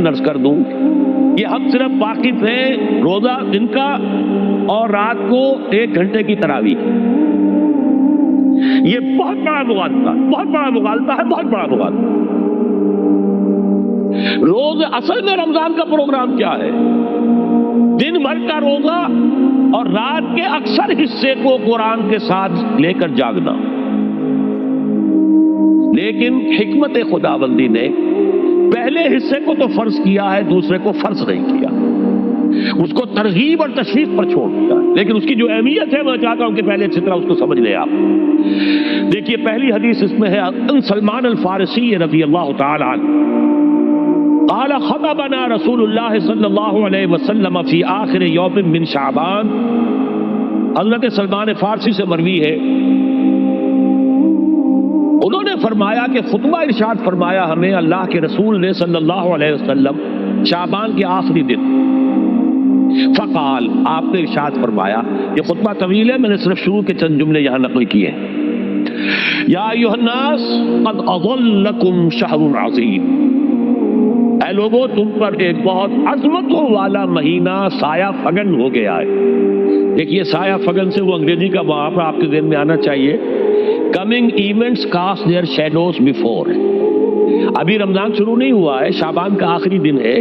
عرض کر دوں کہ ہم صرف واقف ہیں روزہ دن کا اور رات کو 1 گھنٹے کی تراویح. یہ بہت بڑا مغالطہ ہے، بہت بڑا مغالطہ ہے، بہت بڑا مغالطہ. روز اصل میں رمضان کا پروگرام کیا ہے؟ دن بھر کا روزہ اور رات کے اکثر حصے کو قرآن کے ساتھ لے کر جاگنا. لیکن حکمت خداوندی نے پہلے حصے کو تو فرض کیا ہے، دوسرے کو فرض نہیں کیا، اس کو ترغیب اور تشویق پر چھوڑ دیا. لیکن اس کی جو اہمیت ہے میں چاہتا ہوں کہ پہلے اچھی طرح اس کو سمجھ لیں آپ. دیکھیے پہلی حدیث اس میں ہے ان سلمان الفارسی رضی اللہ تعالی عنہ قال خطبنا رسول اللہ صلی اللہ علیہ وسلم فی آخر یوم من شعبان. حضرت سلمان فارسی سے مروی ہے، انہوں نے فرمایا کہ خطبہ ارشاد فرمایا ہمیں اللہ کے رسول نے صلی اللہ علیہ وسلم شعبان کے آخری دن. فقال، آپ نے ارشاد فرمایا، یہ خطبہ طویل ہے، میں نے صرف شروع کے چند جملے یہاں نقل کیے ہیں. یا ایھا الناس قد اظلکم شہر عظیم، اے لوگوں تم پر ایک بہت عظمتوں والا مہینہ سایہ فگن ہو گیا ہے. دیکھیے سایہ فگن سے وہ انگریزی کا محاورہ آپ کے ذہن میں آنا چاہیے، coming events cast their shadows before. ابھی رمضان شروع نہیں ہوا ہے، شعبان کا آخری دن ہے،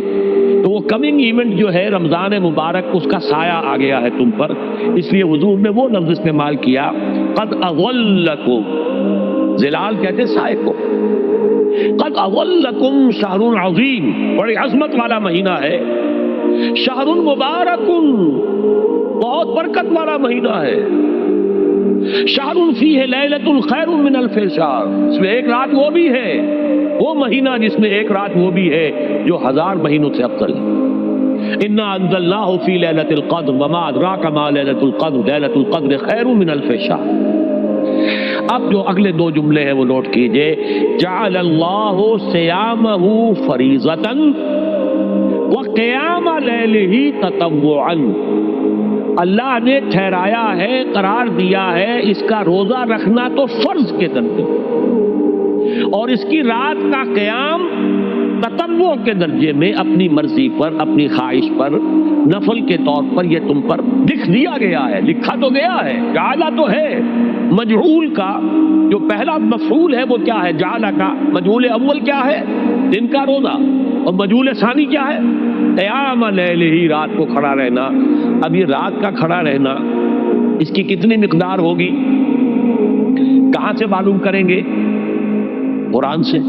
تو وہ کمنگ ایونٹ جو ہے رمضان مبارک اس کا سایہ آ گیا ہے تم پر. اس لیے حضور نے وہ لفظ استعمال کیا قد اظلکم، ظلال کہتے سائے کو. قد اظلکم شہر عظیم، بڑی عظمت والا مہینہ ہے. شہر مبارک، بہت برکت والا مہینہ ہے. شہر فیہ لیلۃ خیر من الف شہر، اس میں ایک رات وہ بھی ہے، وہ مہینہ جس میں ایک رات وہ بھی ہے جو 1000 مہینوں سے افضل ہے. انا انزلناہ فی لیلۃ القدر وما ادراک ما لیلۃ القدر لیلۃ القدر خیر من الف شہر. اب جو اگلے 2 جملے ہیں وہ نوٹ کیجئے. جعل اللہ صیامہ فریضۃ وقیام لیلہ تطوعا، اللہ نے ٹھہرایا ہے، قرار دیا ہے اس کا روزہ رکھنا تو فرض کے درجے اور اس کی رات کا قیام تطوع کے درجے میں، اپنی مرضی پر، اپنی خواہش پر، نفل کے طور پر یہ تم پر لکھ دیا گیا ہے. لکھا تو گیا ہے، جعلہ تو ہے. مجعول کا جو پہلا مفعول ہے وہ کیا ہے؟ جعلہ کا. مجعول اول کیا ہے؟ دن کا روزہ. اور مجعول ثانی کیا ہے؟ قیام لیلہ، رات کو کھڑا رہنا. اب یہ رات کا کھڑا رہنا اس کی کتنی مقدار ہوگی؟ کہاں سے معلوم کریں گے؟ قرآن سے.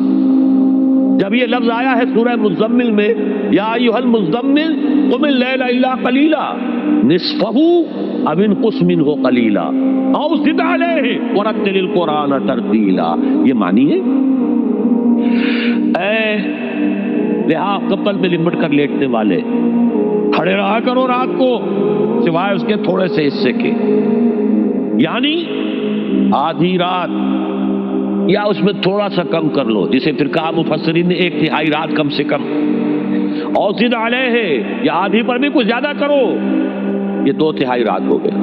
جب یہ لفظ آیا ہے سورہ مزمل میں، یا ایھا المزمل قم اللیل الا قلیلا نصفہ او انقص منہ قلیلا او زد علیہ ورتل القرآن ترتیلا، یہ معنی ہے اے لحاظ کپل میں لپٹ کر لیٹنے والے، کھڑے رہا کرو رات کو سوائے اس کے تھوڑے سے حصے کے، یعنی آدھی رات یا اس میں تھوڑا سا کم کر لو، جسے پھر کہا مفسرین نے 1/3 رات کم سے کم. اور زد علیہ، یا آدھی پر بھی کچھ زیادہ کرو، یہ 2/3 رات ہو گیا.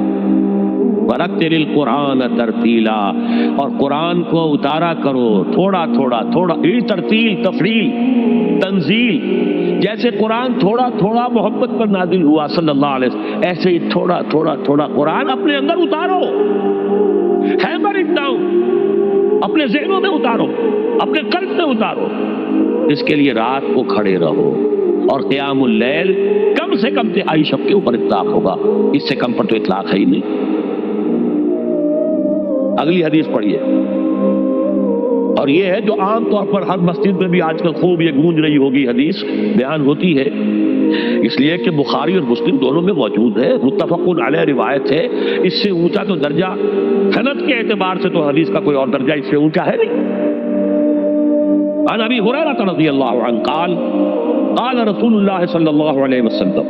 ورتل القرآن ترتیلا، اور قرآن کو اتارا کرو تھوڑا تھوڑا تھوڑا. یہ ترتیل، تفریل، تنزیل، جیسے قرآن تھوڑا تھوڑا محمد پر نازل ہوا صلی اللہ علیہ وسلم، ایسے ہی تھوڑا تھوڑا تھوڑا قرآن اپنے اندر اتارو. ہیمر اٹ ڈاؤن، اپنے ذہنوں میں اتارو، اپنے قلب میں اتارو. اس کے لیے رات کو کھڑے رہو. اور قیام اللیل کم سے کم 3 شب کے اوپر اطلاق ہوگا، اس سے کم پر تو اطلاق ہے ہی نہیں. اگلی حدیث پڑھیے. اور یہ ہے جو عام طور پر ہر مسجد میں بھی آج کل خوب یہ گونج رہی ہوگی، حدیث بیان ہوتی ہے، اس لیے کہ بخاری اور مسلم دونوں میں موجود ہے، متفق علیہ روایت ہے. اس سے اونچا تو درجہ سند کے اعتبار سے تو حدیث کا کوئی اور درجہ اس سے اونچا ہے نہیں. عن ابی ہریرہ رضی اللہ عنہ قال قال رسول اللہ صلی اللہ علیہ وسلم،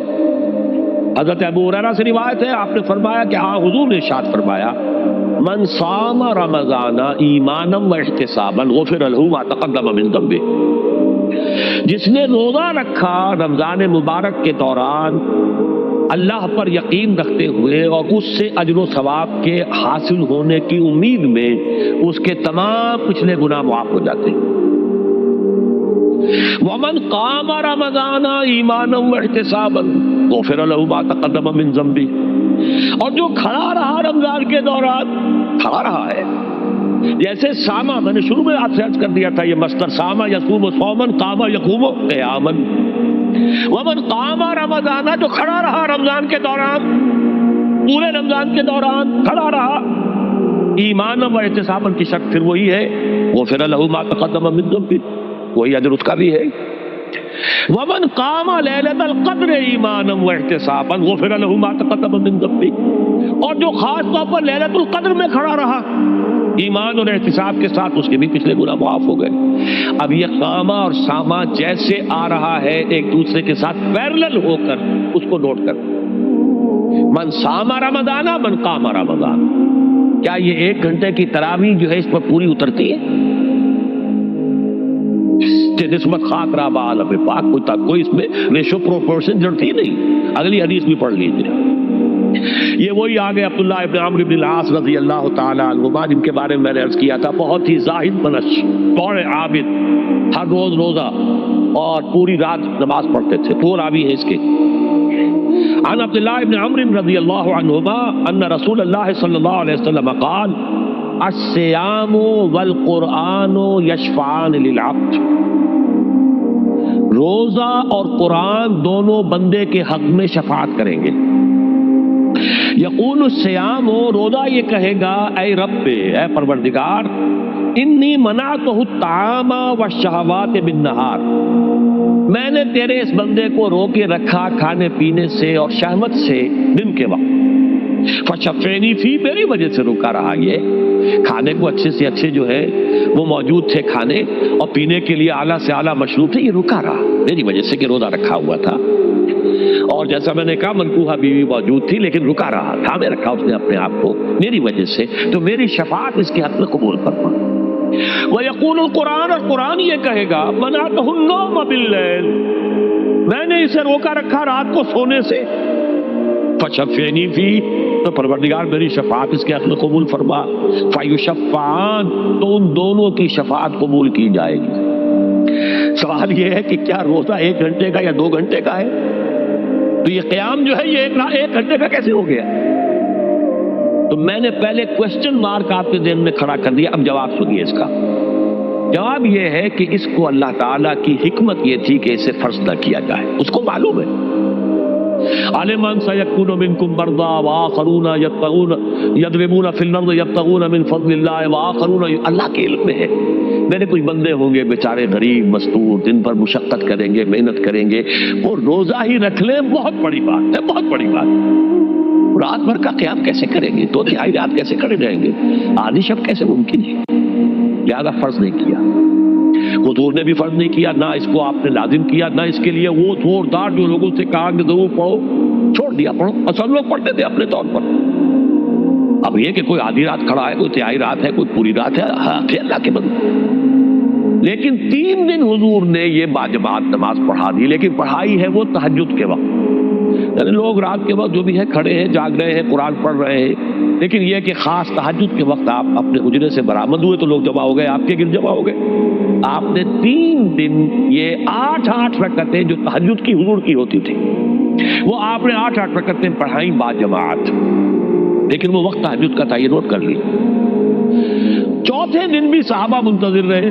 حضرت ابو ہریرہ سے روایت ہے، آپ نے فرمایا کہ ہاں حضور نے ارشاد فرمایا من صام رمضان ایمانا و احتسابا غفر له ما تقدم من ذنبه، جس نے روزہ رکھا رمضان مبارک کے دوران اللہ پر یقین رکھتے ہوئے اور اس سے اجر و ثواب کے حاصل ہونے کی امید میں، اس کے تمام پچھلے گناہ معاف ہو جاتے ہیں. ومن قام رمضان ایمانا واحتسابا غفر له ما تقدم من ذنبه، اور جو کھڑا رہا رمضان کے دوران، کھڑا رہا ہے، جیسے سامہ، میں نے شروع میں آپ سے عرض کر دیا تھا، یہ مصدر سامہ یصوم صومن، قام یقوم قیاما، ومن قام رمضان، جو کھڑا رہا رمضان کے دوران، پورے رمضان کے دوران کھڑا رہا، ایمان و احتساباً کی شرط پھر وہی ہے، غفر له ما تقدم من ذنبه، وہی اجر اس کا بھی ہے۔ ومن قام لیلۃ القدر ایمانا واحتسابا غفر له ما تقدم من ذنبه، اور جو خاص طور پر لیلۃ القدر میں کھڑا رہا ایمان اور احتساب کے ساتھ، اس کے بھی پچھلے گناہ معاف ہو گئے۔ اب یہ قامہ اور سامہ جیسے آ رہا ہے ایک دوسرے کے ساتھ پیرلل ہو کر، اس کو نوٹ کر، من سام رمضان من قام رمضان، کیا یہ 1 گھنٹے کی تراویح جو ہے اس پر پوری اترتی ہے؟ نسبت خاک رہا بعالم پاک، کوئی اس میں ریشو پروپورشن جڑتی نہیں۔ اگلی حدیث بھی پڑھ لیجیے، یہ وہی آگے عبداللہ ابن عمرو بن العاص رضی اللہ تعالی عنہما، جن کے بارے میں میں نے عرض کیا تھا، بہت ہی زاہد منش، بڑے عابد، ہر روز روزہ اور پوری رات نماز پڑھتے تھے، دو راوی ہیں اس کے۔ عن عبداللہ ابن عمرو رضی اللہ عنہما ان رسول اللہ صلی اللہ علیہ وسلم قال الصیام والقرآن یشفعان للعبد، روزہ اور قرآن دونوں بندے کے حق میں شفاعت کریں گے۔ یقول الصیام، روزہ یہ کہے گا، اے رب، اے پروردگار، انی منعتہ الطعام والشہوات بالنہار، میں نے تیرے اس بندے کو روکے رکھا کھانے پینے سے اور شہوت سے دن کے وقت، فشفعنی فی، میری وجہ سے روکا رہا، یہ کھانے کو اچھے سے اچھے جو ہے وہ موجود تھے کھانے، اور پینے کے لیے اعلیٰ سے اعلیٰ مشروب تھے، یہ رکا رہا میری وجہ سے کہ روزہ رکھا ہوا تھا، اور جیسا میں نے کہا منکوحہ بیوی موجود تھی لیکن رکا رہا، تھامے رکھا اس نے اپنے آپ کو میری وجہ سے، تو میری شفاعت اس کے حق میں قبول فرما۔ وَيَقُولُ الْقُرْآنُ، اور قرآن یہ کہے گا، مَنَعْتُهُ النَّوْمَ بِاللَّيْلِ، میں نے اسے روکا رکھا رات کو سونے سے، فشفعنی فی، تو پروردگار میری شفاعت اس کے حق میں قبول فرما، فیشفعان، تو ان دونوں کی شفاعت قبول کی جائے گی۔ سوال یہ ہے کہ کیا روزہ 1 گھنٹے کا یا 2 گھنٹے کا ہے؟ تو یہ قیام جو ہے یہ 1 گھنٹے کا کیسے ہو گیا؟ تو میں نے پہلے کوسچن مارک آپ کے ذہن میں کھڑا کر دیا، اب جواب سنیے اس کا۔ جواب یہ ہے کہ اس کو اللہ تعالیٰ کی حکمت یہ تھی کہ اسے فرض نہ کیا جائے، اس کو معلوم ہے، عَلِمَ أَنَّ سَيَكُونُ مِنكُم مَّرْضَىٰ وَآخَرُونَ يَضْرِبُونَ فِي الْأَرْضِ يَبْتَغُونَ مِن فَضْلِ اللَّهِ وَآخَرُونَ، اللہ کے علم میں ہے، میرے کچھ بندے ہوں گے بیچارے غریب مستور، دن بھر مشقت کریں گے، محنت کریں گے، وہ روزہ ہی رکھ لیں، بہت بڑی بات ہے، بہت بڑی بات۔ رات بھر کا قیام کیسے کریں گے؟ 2/3 رات کیسے کھڑے رہیں گے؟ آدھی شب کیسے ممکن ہے؟ لہذا فرض نہیں کیا، حضور نے بھی فرض نہیں کیا، نہ اس کو آپ نے لازم کیا، نہ اس کے لیے وہ زوردار جو لوگوں سے کہا کہ ضرور پڑھو، چھوڑ دیا پڑھو، اصل لوگ پڑھتے تھے اپنے طور پر۔ اب یہ کہ کوئی آدھی رات کھڑا ہے، کوئی 1/3 رات ہے، کوئی پوری رات ہے، ہاں پھر اللہ کے بندے۔ لیکن 3 دن حضور نے یہ باجماعت نماز پڑھا دی، لیکن پڑھائی ہے وہ تہجد کے وقت، یعنی لوگ رات کے وقت جو بھی ہے کھڑے ہیں، جاگ رہے ہیں، قرآن پڑھ رہے ہیں، لیکن یہ کہ خاص تہجد کے وقت آپ اپنے حجرے سے برآمد ہوئے تو لوگ جمع ہو گئے، آپ کے گرد جمع ہو گئے۔ آپ نے 3 دن یہ 8 رکعتیں جو تہجد کی حضور کی ہوتی تھی، وہ آپ نے 8 رکعتیں پڑھائیں باجماعت، لیکن وہ وقت تہجد کا تھا، یہ نوٹ کر لی۔ 4تھے دن بھی صحابہ منتظر رہے،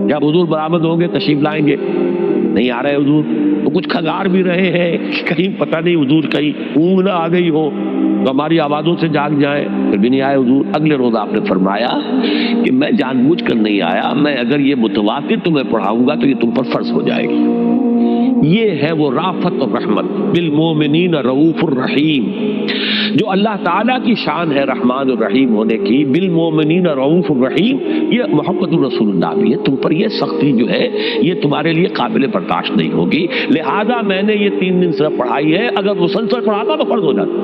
جب حضور برآمد ہوں گے تشریف لائیں گے، نہیں آ رہے حضور، تو کچھ کھنگار بھی رہے ہیں، کہیں پتہ نہیں حضور کہیں اونگ نہ آ گئی ہو تو ہماری آوازوں سے جاگ جائیں، پھر بھی نہیں آئے حضور۔ اگلے روز آپ نے فرمایا کہ میں جان بوجھ کر نہیں آیا، میں اگر یہ متواتر تمہیں پڑھاؤں گا تو یہ تم پر فرض ہو جائے گی۔ یہ ہے وہ رافت اور رحمت، بالمومنین رؤوف الرحیم، جو اللہ تعالیٰ کی شان ہے رحمان الرحیم ہونے کی، بالمومنین رؤوف الرحیم، یہ محمد الرسول اللہ بھی ہے، تم پر یہ سختی جو ہے یہ تمہارے لیے قابل برداشت نہیں ہوگی، لہذا میں نے یہ 3 دن صرف پڑھائی ہے، اگر مسلسل پڑھاتا تو فرض ہو جاتا۔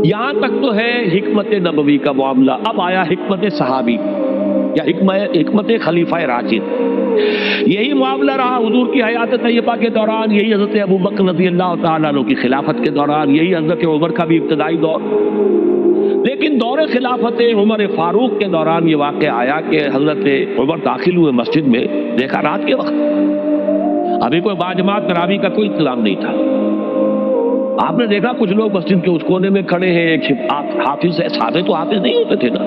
یہاں تک تو ہے حکمت نبوی کا معاملہ، اب آیا حکمت صحابی یا حکمت خلیفہ راشد۔ یہی معاملہ رہا حضور کی حیات طیبہ کے دوران، یہی حضرت ابوبکر رضی اللہ تعالیٰ عنہ کی خلافت کے دوران، یہی حضرت عمر کا بھی ابتدائی دور۔ لیکن دور خلافت عمر فاروق کے دوران یہ واقعہ آیا کہ حضرت عمر داخل ہوئے مسجد میں، دیکھا رات کے وقت ابھی کوئی باجماعت تراویح کا کوئی انتظام نہیں تھا. آپ نے دیکھا کچھ لوگ مسجد کے اس کونے میں کھڑے ہیں، ایک حافظ ہے، سارے تو حافظ نہیں ہوتے تھے نا،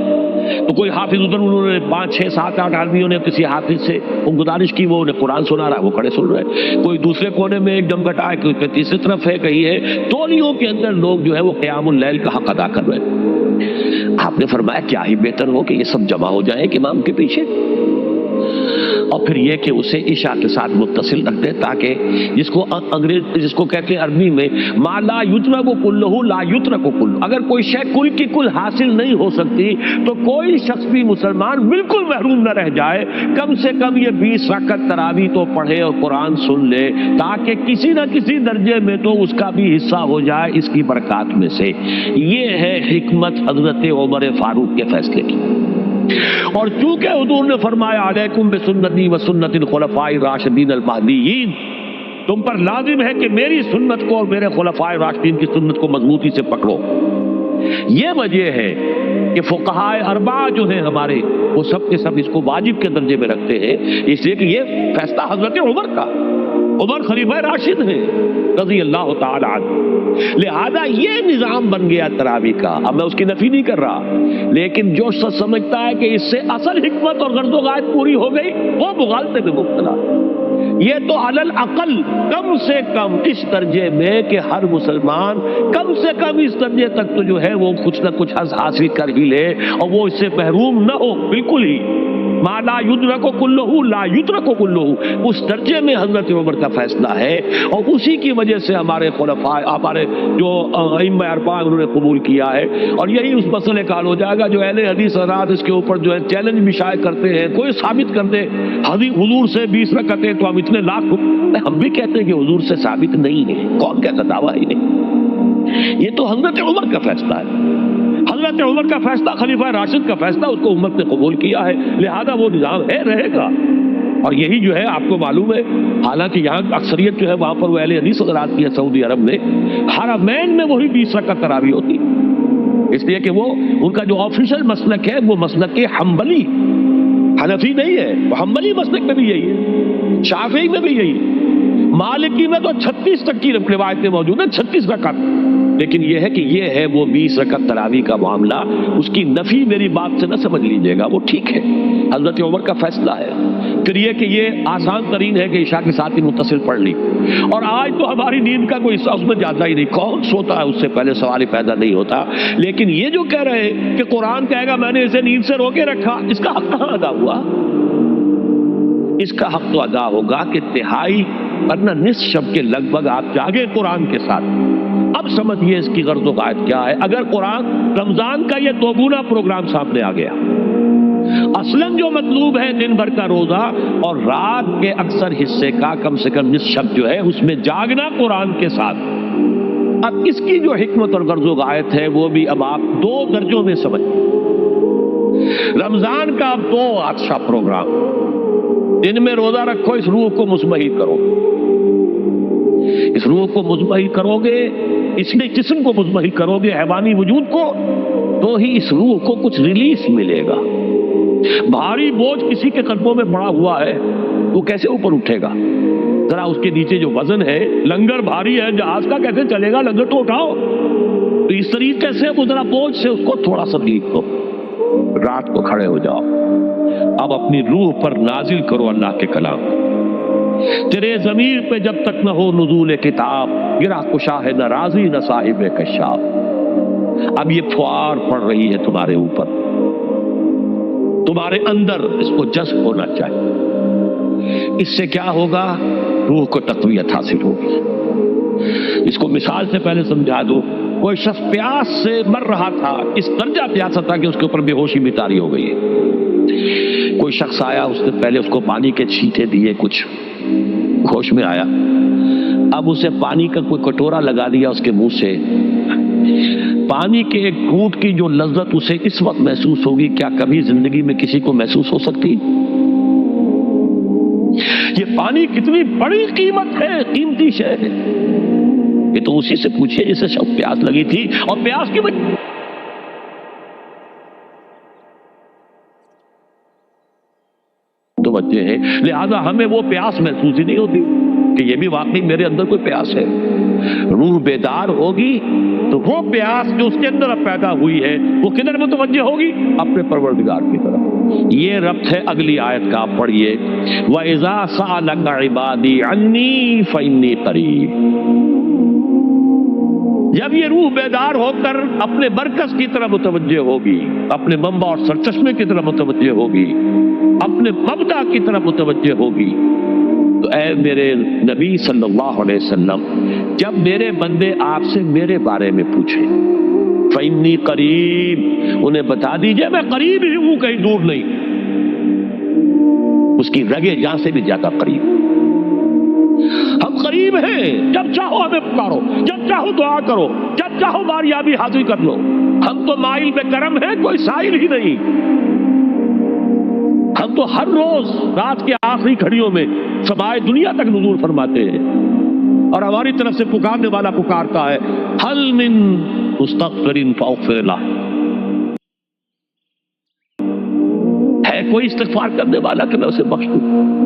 تو کوئی حافظ ادھر، انہوں نے 5 6 7 8 آدمیوں نے کسی حافظ سے وہ گزارش کی، وہ انہیں قرآن سنا رہا ہے، وہ کھڑے سن رہے ہیں. کوئی دوسرے کونے میں ایک دم کٹا ہے، کوئی تیسری طرف ہے، کہیں ہے. تولیوں کے اندر لوگ جو ہے وہ قیام اللیل کا حق ادا کر رہے ہیں. آپ نے فرمایا کیا ہی بہتر ہو کہ یہ سب جمع ہو جائیں کہ امام کے پیچھے، اور پھر یہ کہ اسے عشاء کے ساتھ متصل رکھ دے، تاکہ جس کو کہتے ہیں عربی میں ما لا یترک کلہ لا یترک کلہ، اگر کوئی شے کل کی کل حاصل نہیں ہو سکتی تو کوئی شخص بھی مسلمان بالکل محروم نہ رہ جائے. کم سے کم یہ 20 رکعت تراویح تو پڑھے اور قرآن سن لے، تاکہ کسی نہ کسی درجے میں تو اس کا بھی حصہ ہو جائے اس کی برکات میں سے. یہ ہے حکمت حضرت عمر فاروق کے فیصلے کی. اور چونکہ حضور نے فرمایا علیکم بسنتی و سنت الخلفاء الراشدین المہدیین، تم پر لازم ہے کہ میری سنت کو اور میرے خلفاء راشدین کی سنت کو مضبوطی سے پکڑو. یہ وجہ ہے کہ فقہاء اربعہ جو ہیں ہمارے، وہ سب کے سب اس کو واجب کے درجے میں رکھتے ہیں، اس لیے کہ یہ فیصلہ حضرت عمر کا، عمر خلیفہ راشد ہیں رضی اللہ تعالی عنہ. لہذا یہ نظام بن گیا تراویح کا. اب میں اس کی نفی نہیں کر رہا، لیکن جو شخص سمجھتا ہے کہ اس سے اصل حکمت اور غرض و غایت پوری ہو گئی، وہ مغالطے میں مبتلا. یہ تو علی الاقل کم سے کم اس درجے میں کہ ہر مسلمان کم سے کم اس درجے تک تو جو ہے وہ کچھ نہ کچھ حاصل کر ہی لے، اور وہ اس سے محروم نہ ہو بالکل ہی. ما لا یدرک کلہ لا یترک کلہ، اس درجے میں حضرت عمر کا فیصلہ ہے، اور اسی کی وجہ سے ہمارے خلفاء، ہمارے جو ائمہ اربعہ انہوں نے قبول کیا ہے. اور یہی اس مسئلے کا حل ہو جائے گا جو اہل حدیث حضرات اس کے اوپر جو ہے چیلنج بھی شائع کرتے ہیں. کوئی ثابت کر دے حضور سے 20 رکعتیں تو ہم اتنے لاکھ، ہم بھی کہتے ہیں کہ حضور سے ثابت نہیں ہے، کون کہتا دعویٰ ہی نہیں. یہ تو حضرت عمر کا فیصلہ ہے، حضرت عمر کا فیصلہ، خلیفہ راشد کا فیصلہ، اس کو امت نے قبول کیا ہے، لہذا وہ نظام ہے، رہے گا. اور یہی جو ہے آپ کو معلوم ہے، حالانکہ یہاں اکثریت جو ہے وہاں پر وہ اہل حدیث حضرات کی ہے سعودی عرب میں، حرمین میں وہی 20 رکعت تراویح ہوتی، اس لیے کہ وہ ان کا جو آفیشل مسلک ہے وہ مسلک حنبلی، حنفی نہیں ہے، وہ حنبلی مسلک میں بھی یہی ہے، شافعی میں بھی یہی ہے. مالکی میں تو 36 تک کی روایتیں موجود ہیں، 36 رکعت. لیکن یہ ہے کہ یہ ہے وہ 20 رکعت تراویح کا معاملہ، اس کی نفی میری بات سے نہ سمجھ لیجیے گا، وہ ٹھیک ہے، حضرت عمر کا فیصلہ ہے. پھر یہ کہ یہ آسان ترین ہے کہ عشاء کے ساتھ ہی متصل پڑھ لی، اور آج تو ہماری نیند کا کوئی حصہ اس میں جاتا ہی نہیں، کون سوتا ہے اس سے پہلے، سوال ہی پیدا نہیں ہوتا. لیکن یہ جو کہہ رہے ہیں کہ قرآن کہے گا میں نے اسے نیند سے روکے رکھا، اس کا حق کہاں ادا ہوا؟ اس کا حق تو ادا ہوگا کہ تہائی ورنہ نصف شب کے لگ بھگ آپ جاگے قرآن کے ساتھ. اب سمجھیے اس کی غرض و غایت کیا ہے. اگر قرآن رمضان کا یہ دوگنا پروگرام سامنے آ گیا، اصلاً جو مطلوب ہے دن بھر کا روزہ اور رات کے اکثر حصے کا کم سے کم نصف شب جو ہے اس میں جاگنا قرآن کے ساتھ. اب اس کی جو حکمت اور غرض و غایت ہے وہ بھی اب آپ 2 درجوں میں سمجھ. رمضان کا اب 2 اچھا پروگرام، دن میں روزہ رکھو، اس روح کو مزمحل کرو، اس روح کو مزمحل کرو گے، اس میں جسم کو مزمحل کرو گے، حیوانی وجود کو، تو ہی اس روح کو کچھ ریلیف ملے گا. بھاری بوجھ کسی کے قدموں میں پڑا ہوا ہے، وہ کیسے اوپر اٹھے گا؟ ذرا اس کے نیچے جو وزن ہے، لنگر بھاری ہے، جہاز کا کیسے چلے گا؟ لنگر تو اٹھاؤ. تو اس طریقے سے وہ ذرا بوجھ سے اس کو تھوڑا سا ریلیف دو، رات کو کھڑے ہو جاؤ. اب اپنی روح پر نازل کرو اللہ کے کلام. تیرے ضمیر پہ جب تک نہ ہو نزول کتاب، گرا کشا ہے نہ راضی نہ صاحب کشاف. اب یہ فوار پڑ رہی ہے تمہارے اوپر، تمہارے اندر اس کو جذب ہونا چاہیے. اس سے کیا ہوگا؟ روح کو تقویت حاصل ہوگی. اس کو مثال سے پہلے سمجھا دو. کوئی شخص پیاس سے مر رہا تھا، اس درجہ پیاسا تھا کہ اس کے اوپر بے ہوشی بھی طاری ہو گئی ہے. کوئی شخص آیا، اس نے پہلے اس کو پانی کے چھینٹے دیے، کچھ ہوش میں آیا. اب اسے پانی کا کوئی کٹورا لگا دیا اس کے منہ سے. پانی کے ایک گھونٹ کی جو لذت اسے اس وقت محسوس ہوگی، کیا کبھی زندگی میں کسی کو محسوس ہو سکتی؟ یہ پانی کتنی بڑی قیمت ہے، قیمتی شے ہے. یہ تو اسی سے پوچھئے جسے شخص پیاس لگی تھی، اور پیاس کی وجہ پہنچے ہیں، لہذا ہمیں وہ پیاس محسوس ہی نہیں ہوتی کہ یہ بھی واقعی میرے اندر کوئی پیاس ہے۔ روح بیدار ہوگی تو وہ پیاس جو اس کے اندر اب پیدا ہوئی ہے وہ کدھر متوجہ ہوگی؟ اپنے پروردگار کی طرف۔ یہ ربط ہے اگلی آیت کا، آپ پڑھیے وَإِذَا سَأَلَكَ عِبَادِي عَنِّي فَإِنِّي قَرِيبٌ۔ جب یہ روح بیدار ہو کر اپنے مرکز کی طرف متوجہ ہوگی، اپنے منبع اور سرچشمے کی طرف متوجہ ہوگی، اپنے مبدا کی طرف متوجہ ہوگی، تو اے میرے نبی صلی اللہ علیہ وسلم، جب میرے بندے آپ سے میرے بارے میں پوچھیں فَإِنِّي قَرِيبٌ، انہیں بتا دیجئے میں قریب ہی ہوں، کہیں دور نہیں، اس کی رگے جاں سے بھی زیادہ قریب۔ ہم قریب ہیں، جب چاہو ہمیں پکارو، جب چاہو دعا کرو، جب چاہو باریابی حاصل کر لو۔ ہم تو مائل میں کرم ہیں، کوئی سائل ہی نہیں۔ ہم تو ہر روز رات کے آخری گھڑیوں میں سمائے دنیا تک نزول فرماتے ہیں، اور ہماری طرف سے پکارنے والا پکارتا ہے حل من مستغفر فاغفر لہ، ہے کوئی استغفار کرنے والا کہ میں اسے بخش دوں؟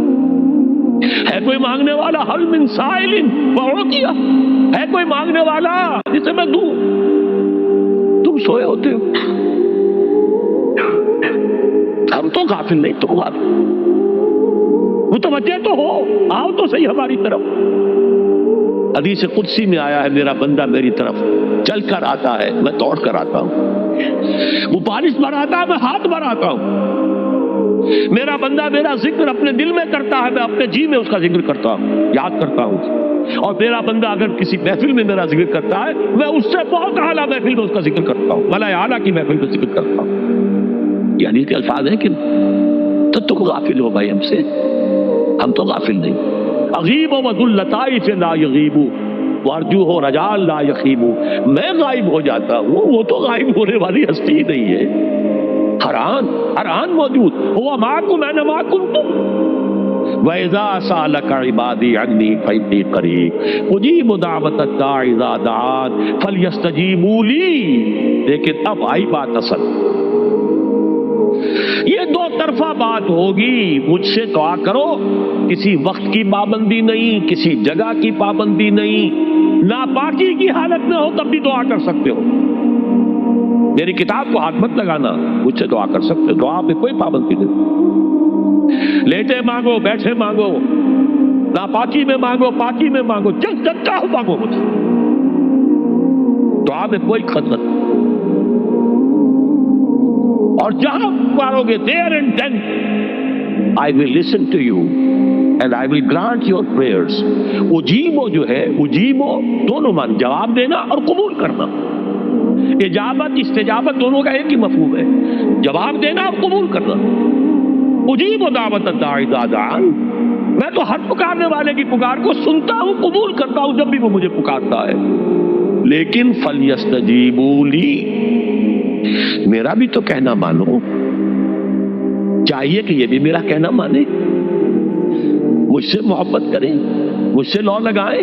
ہے کوئی مانگنے والا؟ حل من سائل فاعطیہ، ہے کوئی مانگنے والا جسے میں دوں؟ تم سوئے ہوتے ہو، ہم تو غافل نہیں، تم غافل، متوجہ تو ہو، آؤ تو صحیح ہماری طرف۔ حدیث قدسی میں آیا ہے میرا بندہ میری طرف چل کر آتا ہے، میں دوڑ کر آتا ہوں، وہ بارش بڑھاتا ہے، میں ہاتھ بڑھاتا ہوں، میرا بندہ میرا ذکر اپنے دل میں کرتا ہے، میں اپنے جی میں اس کا ذکر کرتا ہوں، یاد کرتا ہوں، اور میرا بندہ اگر کسی محفل میں میرا ذکر کرتا ہے، میں اس سے بہت اعلیٰ محفل میں اس کا ذکر کرتا ہوں، ملائے اعلیٰ کی محفل میں ذکر کرتا ہوں۔ یہ حدیث کے الفاظ ہیں کہ تو تم غافل ہو بھائی ہم سے، ہم تو غافل نہیں۔ اغیب و ذو اللطائف لا یغیب وارجو ہو رجال لا یخیب، میں غائب ہو جاتا ہوں، وہ تو غائب ہونے والی ہستی ہی نہیں ہے، ہر آن موجود، هو معكم أينما كنتم وَإِذَا سَأَلَكَ عِبَادِي عَنِّي فَإِنِّي قَرِيبٌ أُجِيبُ دَعْوَةَ الدَّاعِ إِذَا دَعَانِ فَلْيَسْتَجِيبُوا لِي۔ لیکن اب آئی بات اصل، یہ دو طرفہ بات ہوگی، مجھ سے دعا کرو، کسی وقت کی پابندی نہیں، کسی جگہ کی پابندی نہیں، ناپاکی کی حالت میں ہو تب بھی دعا کر سکتے ہو، میری کتاب کو ہاتھ مت لگانا، مجھ سے دعا کر سکتے ہو، دعا پہ کوئی پابندی نہیں، لیٹے مانگو، بیٹھے مانگو، ناپاکی میں مانگو، پاکی میں مانگو، جب چاہو مانگو مجھ سے، دعا میں کوئی خطر نہیں، اور جہاں پکارو گے there and then I will listen to you and I will grant your prayers۔ اجیبو جو ہے، اجیبو دونوں مان، جواب دینا اور قبول کرنا، اجابت استجابت دونوں کا ایک ہی مفہوم ہے، جواب دینا اور قبول کرنا۔ اجیب دعوت الداعی اذا دعان، میں تو ہر پکارنے والے کی پکار کو سنتا ہوں، قبول کرتا ہوں جب بھی وہ مجھے پکارتا ہے، لیکن فلیستجیبوا لی، میرا بھی تو کہنا مانو، چاہیے کہ یہ بھی میرا کہنا مانے، مجھ سے محبت کریں، مجھ سے لو لگائیں،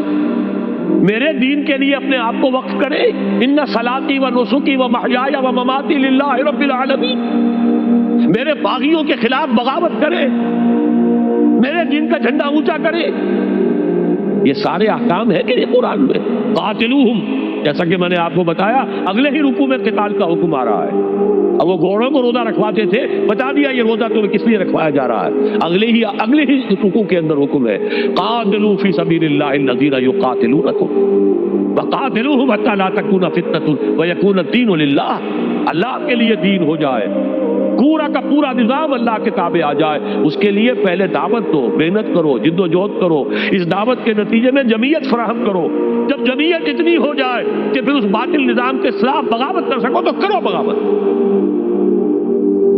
میرے دین کے لیے اپنے آپ کو وقف کرے، ان صلاتی و نسکی و محیای و مماتی للہ رب العالمین، میرے باغیوں کے خلاف بغاوت کرے، میرے دین کا جھنڈا اونچا کرے، یہ سارے احکام ہیں کہ یہ قرآن میں۔ قاتلوہم، جیسا کہ میں نے آپ کو بتایا اگلے ہی رکوع میں قتال کا حکم آ رہا ہے، اب وہ گھوڑوں کو روزہ رکھواتے تھے، بتا دیا یہ روزہ تمہیں کس لیے رکھوایا جا رہا ہے، اگلے ہی رکوع کے اندر حکم ہے قاتلوا فی سبیل اللہ الذین یقاتلونکم وقاتلوہم حتی لا تکون فتنۃ ویکون الدین للہ، اللہ کے لیے دین ہو جائے، پورا کا پورا نظام اللہ کے تابع آ جائے، اس کے لیے پہلے دعوت دو، محنت کرو، جد و جہد کرو، اس دعوت کے نتیجے میں جمعیت فراہم کرو، جب جمعیت اتنی ہو جائے کہ پھر اس باطل نظام کے خلاف بغاوت کر سکو تو کرو بغاوت،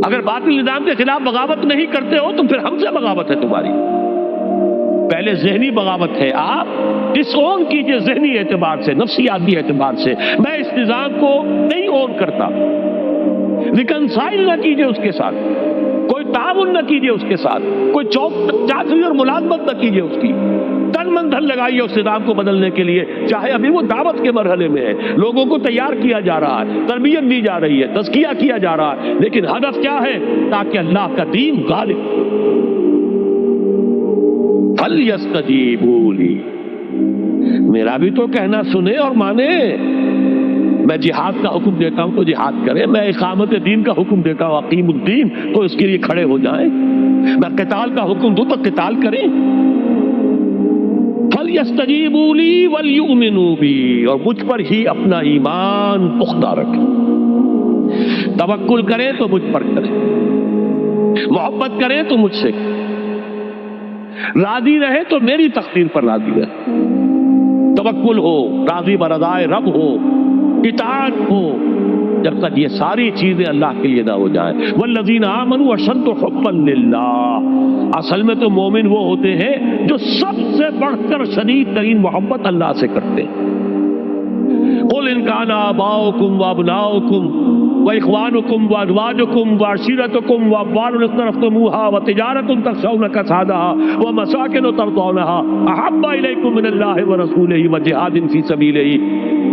اگر باطل نظام کے خلاف بغاوت نہیں کرتے ہو تو پھر ہم سے بغاوت ہے تمہاری، پہلے ذہنی بغاوت ہے، آپ ڈس اون کیجئے ذہنی اعتبار سے، نفسیاتی اعتبار سے، میں اس نظام کو نہیں اون کرتا، ریکنسائل نہ کیجئے اس کے ساتھ، کوئی تعاون نہ کیجئے اس کے ساتھ، کوئی چاچری اور ملازمت نہ کیجئے اس کی، تن من دھن لگائیے اس نظام کو بدلنے کے لیے، چاہے ابھی وہ دعوت کے مرحلے میں ہے، لوگوں کو تیار کیا جا رہا ہے، تربیت دی جا رہی ہے، تزکیہ کیا جا رہا ہے، لیکن ہدف کیا ہے؟ تاکہ اللہ کا دین غالب، فَلْيَسْتَجِيبُوا لِي، میرا بھی تو کہنا سنے اور مانے۔ میں جہاد کا حکم دیتا ہوں تو جہاد کریں، میں اقامت دین کا حکم دیتا ہوں اقیم الدین تو اس کے لیے کھڑے ہو جائیں، میں قتال کا حکم دوں تو قتال کریں۔ فَلْيَسْتَجِيبُوا لِي وَلْيُؤْمِنُوا بِي، اور مجھ پر ہی اپنا ایمان پختہ رکھیں، توکل کریں تو مجھ پر کریں، محبت کریں تو مجھ سے، راضی رہے تو میری تقدیر پر راضی رہے، توکل ہو، راضی برضائے رب ہو، اطاعت ہو، جب تک یہ ساری چیزیں اللہ کے لیے نہ ہو جائیں۔ والذین آمنوا اشد حبا للہ، اصل میں تو مومن وہ ہوتے ہیں جو سب سے بڑھ کر شدید ترین محبت اللہ سے کرتے ہیں۔ قل ان کان آباؤکم وابناؤکم واخوانکم وازواجکم وعشیرتکم واموال اقترفتموها وتجارۃ تخشون کسادها ومساکن ترضونها احب الیکم من اللہ ورسولہ وجہاد فی سبیلہ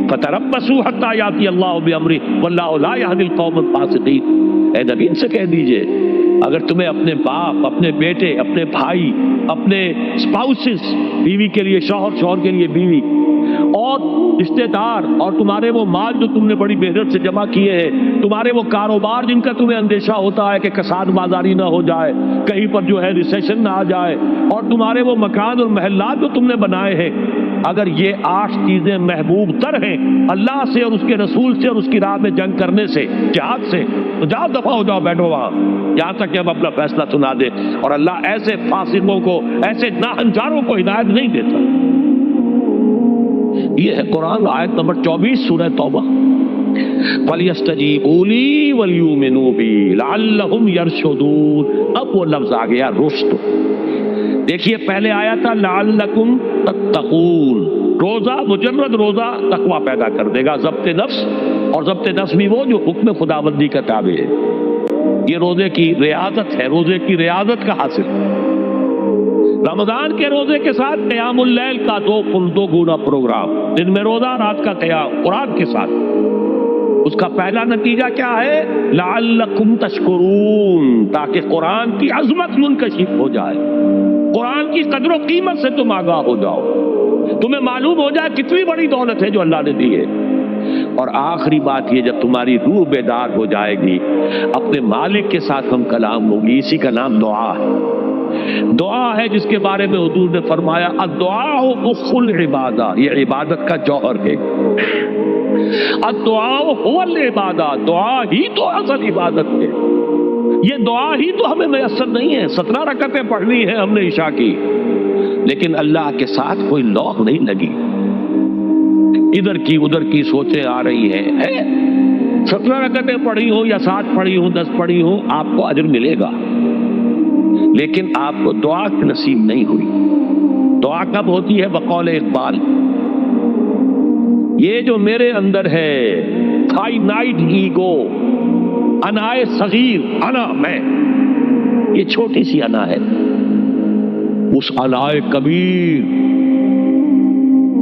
فتربصوا حتی یاتی اللہ بامرہ واللہ لا یہدی القوم الفاسقین۔ اے نبی ان سے کہہ دیجئے اگر تمہیں اپنے باپ، اپنے بیٹے، اپنے بھائی، اپنے اسپاؤسز، بیوی کے لیے شوہر، شوہر کے لیے بیوی، اور رشتے دار، اور تمہارے وہ مال جو تم نے بڑی محنت سے جمع کیے ہیں، تمہارے وہ کاروبار جن کا تمہیں اندیشہ ہوتا ہے کہ کساد بازاری نہ ہو جائے، کہیں پر جو ہے ریسیشن نہ آ جائے، اور تمہارے وہ مکان اور محلات جو تم نے بنائے ہیں، اگر یہ 8 چیزیں محبوب تر ہیں اللہ سے اور اس کے رسول سے اور اس کی راہ میں جنگ کرنے سے، جہاد سے، تو جاؤ دفع ہو جاؤ، بیٹھو وہاں یہاں تک کہ ہم اپنا فیصلہ سنا دیں۔ اور اللہ ایسے فاسقوں کو، ایسے ناہنجاروں کو ہدایت نہیں دیتا۔ یہ ہے قرآن آیت نمبر 24 سورہ توبہ۔ فَلْيَسْتَجِيبُوا لِي وَلْيُؤْمِنُوا بِي لَعَلَّهُمْ يَرْشُدُونَ۔ اب وہ لفظ آ گیا رشد۔ دیکھیے پہلے آیا تھا لعلکم تتقون، روزہ، مجرد روزہ تقوی پیدا کر دے گا، ضبط نفس، اور ضبط نفس بھی وہ جو حکم خداوندی کا تابع ہے۔ یہ روزے کی ریاضت ہے، روزے کی ریاضت کا حاصل۔ رمضان کے روزے کے ساتھ قیام اللیل کا دو گنا پروگرام، دن میں روزہ، رات کا قیام قرآن کے ساتھ۔ اس کا پہلا نتیجہ کیا ہے؟ لعلکم تشکرون، تاکہ قرآن کی عظمت منکشف ہو جائے، قرآن کی قدر و قیمت سے تم آگاہ ہو جاؤ، تمہیں معلوم ہو جائے کتنی بڑی دولت ہے جو اللہ نے دی ہے۔ اور آخری بات یہ، جب تمہاری روح بیدار ہو جائے گی، اپنے مالک کے ساتھ ہم کلام ہوگی، اسی کا نام دعا ہے۔ دعا ہے جس کے بارے میں حضور نے فرمایا الدعاء اخ العبادہ، یہ عبادت کا جوہر ہے۔ الدعاء هو العبادہ، دعا ہی تو اصل عبادت ہے۔ یہ دعا ہی تو ہمیں میسر نہیں ہے۔ 17 رکعتیں پڑھنی ہیں ہم نے عشاء کی، لیکن اللہ کے ساتھ کوئی لوح نہیں لگی، ادھر کی ادھر کی سوچیں آ رہی ہیں۔ 17 رکعتیں پڑھی ہوں یا 7 پڑھی ہوں، 10 پڑھی ہوں، آپ کو اجر ملے گا، لیکن آپ کو دعا نصیب نہیں ہوئی۔ دعا کب ہوتی ہے؟ بقول اقبال، یہ جو میرے اندر ہے فائنائٹ ایگو، انائے صغیر، انا میں، یہ چھوٹی سی انا ہے، اس انائے کبیر،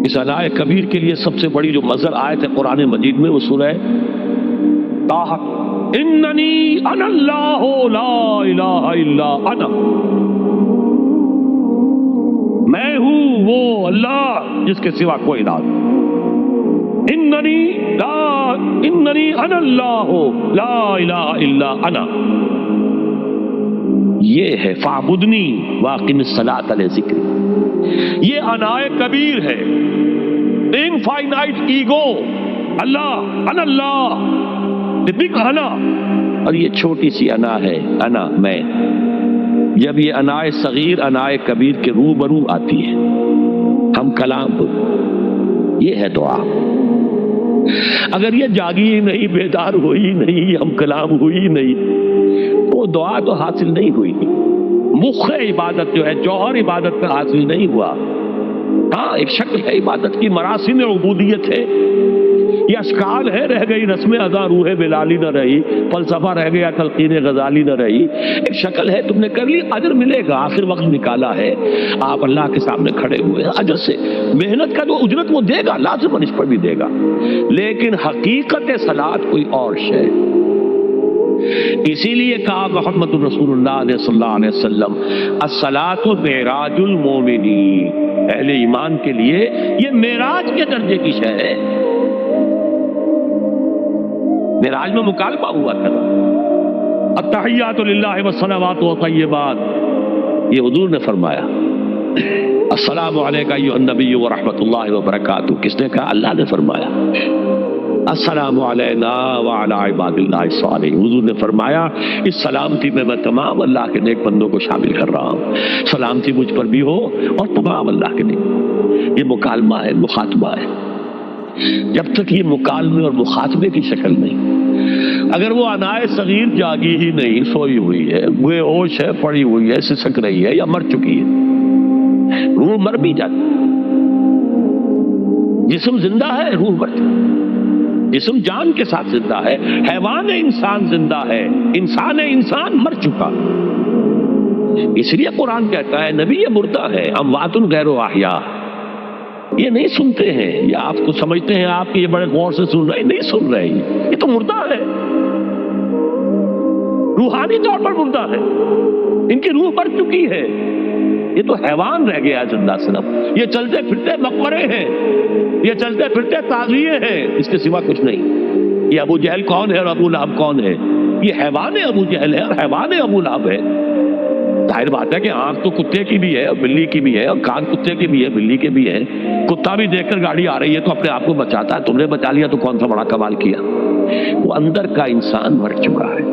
اس انائے کبیر کے لیے سب سے بڑی جو مظہر آیت ہے قرآن مجید میں وہ سورہ طٰہٰ، اننی انا اللہ لا الہ الا انا، میں ہوں وہ اللہ جس کے سوا کوئی نہ۔ اننی انا اللہ لا الہ الا انا، یہ ہے فاعبدنی واقم الصلاۃ لذکری۔ یہ انائے کبیر ہے، انفائنائٹ ایگو، اللہ، انا اللہ، بگ انا، اور یہ چھوٹی سی انا ہے، انا میں۔ جب یہ انائے صغیر انائے کبیر کے روبرو آتی ہے، ہم کلام ہو، یہ ہے دعا۔ اگر یہ جاگی ہی نہیں، بیدار ہوئی نہیں، ہم کلام ہوئی نہیں، تو دعا تو حاصل نہیں ہوئی۔ مخ عبادت جو ہے، جوہر عبادت کا حاصل نہیں ہوا۔ ہاں ایک شکل ہے عبادت کی، مراسم عبودیت ہے، یہ اشکال ہے، رہ گئی رسم ادا روح بلالی نہ رہی، فلسفہ رہ گیا تلقین غزالی نہ رہی، ایک شکل ہے، تم نے کر لی، اجر ملے گا، آخر وقت نکالا ہے، آپ اللہ کے سامنے کھڑے ہوئے ہیں، اجر سے محنت کا جو اجرت وہ دے گا، لازم اس پر بھی دے گا، لیکن حقیقت صلاۃ کوئی اور شے۔ اسی لیے کہا محمد رسول اللہ صلی اللہ علیہ وسلم الصلاۃ معراج المومنین، اہل ایمان کے لیے یہ معراج کے درجے کی شے ہے۔ معراج میں مکالمہ ہوا تھا، التحیات للہ والصلوات والطیبات، یہ حضور نے فرمایا۔ السلام علیکہ ایھا النبی ورحمۃ اللہ وبرکاتہ، کس نے کہا؟ اللہ نے فرمایا۔ السلام علینا وعلی عباد اللہ الصالحین، حضور نے فرمایا اس سلامتی میں تمام اللہ کے نیک بندوں کو شامل کر رہا ہوں، سلامتی مجھ پر بھی ہو اور تمام اللہ کے نیک۔ یہ مکالمہ ہے، مخاطبہ ہے۔ جب تک یہ مکالمے اور مخاطبے کی شکل نہیں، اگر وہ انائے صغیر جاگی ہی نہیں، سوئی ہوئی ہے، بے ہوش ہے، پڑی ہوئی ہے، سسک رہی ہے یا مر چکی ہے، روح مر بھی جاتی، جسم زندہ ہے، روح مر چکی، جسم جان کے ساتھ زندہ ہے، حیوان انسان زندہ ہے، انسان مر چکا۔ اس لیے قرآن کہتا ہے نبی یہ مردہ ہے، اموات غیر احیاء، یہ نہیں سنتے ہیں، یہ آپ کو سمجھتے ہیں آپ کے یہ بڑے غور سے سن رہے ہیں، نہیں سن رہے ہیں، یہ تو مردہ ہے، روحانی طور پر مردہ ہے، ان کی روح مر چکی ہے، یہ تو حیوان رہ گیا زندہ صرف، یہ چلتے پھرتے مقبرے ہیں، یہ چلتے پھرتے تعزیے ہیں، اس کے سوا کچھ نہیں۔ یہ ابو جہل کون ہے اور ابو لہب کون ہے؟ یہ حیوان ابو جہل ہے اور حیوان ابو لہب ہے۔ ظاہر بات ہے کہ آنکھ تو کتے کی بھی ہے اور بلی کی بھی ہے اور کان کتے کی بھی ہے، بلی کے بھی ہے۔ کتا بھی دیکھ کر گاڑی آ رہی ہے تو اپنے آپ کو بچاتا ہے، تم نے بچا لیا تو کون سا بڑا کمال کیا۔ وہ اندر کا انسان مر چکا ہے،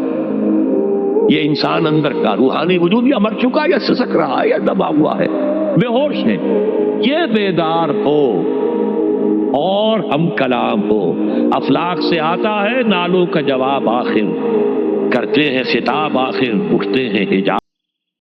یہ انسان اندر کا روحانی وجود یا مر چکا یا سسک رہا ہے یا دبا ہوا ہے، بے ہوش ہے۔ یہ بیدار ہو اور ہم کلام ہو، افلاک سے آتا ہے نالوں کا جواب آخر، کرتے ہیں خطاب آخر، اٹھتے ہیں حجاب۔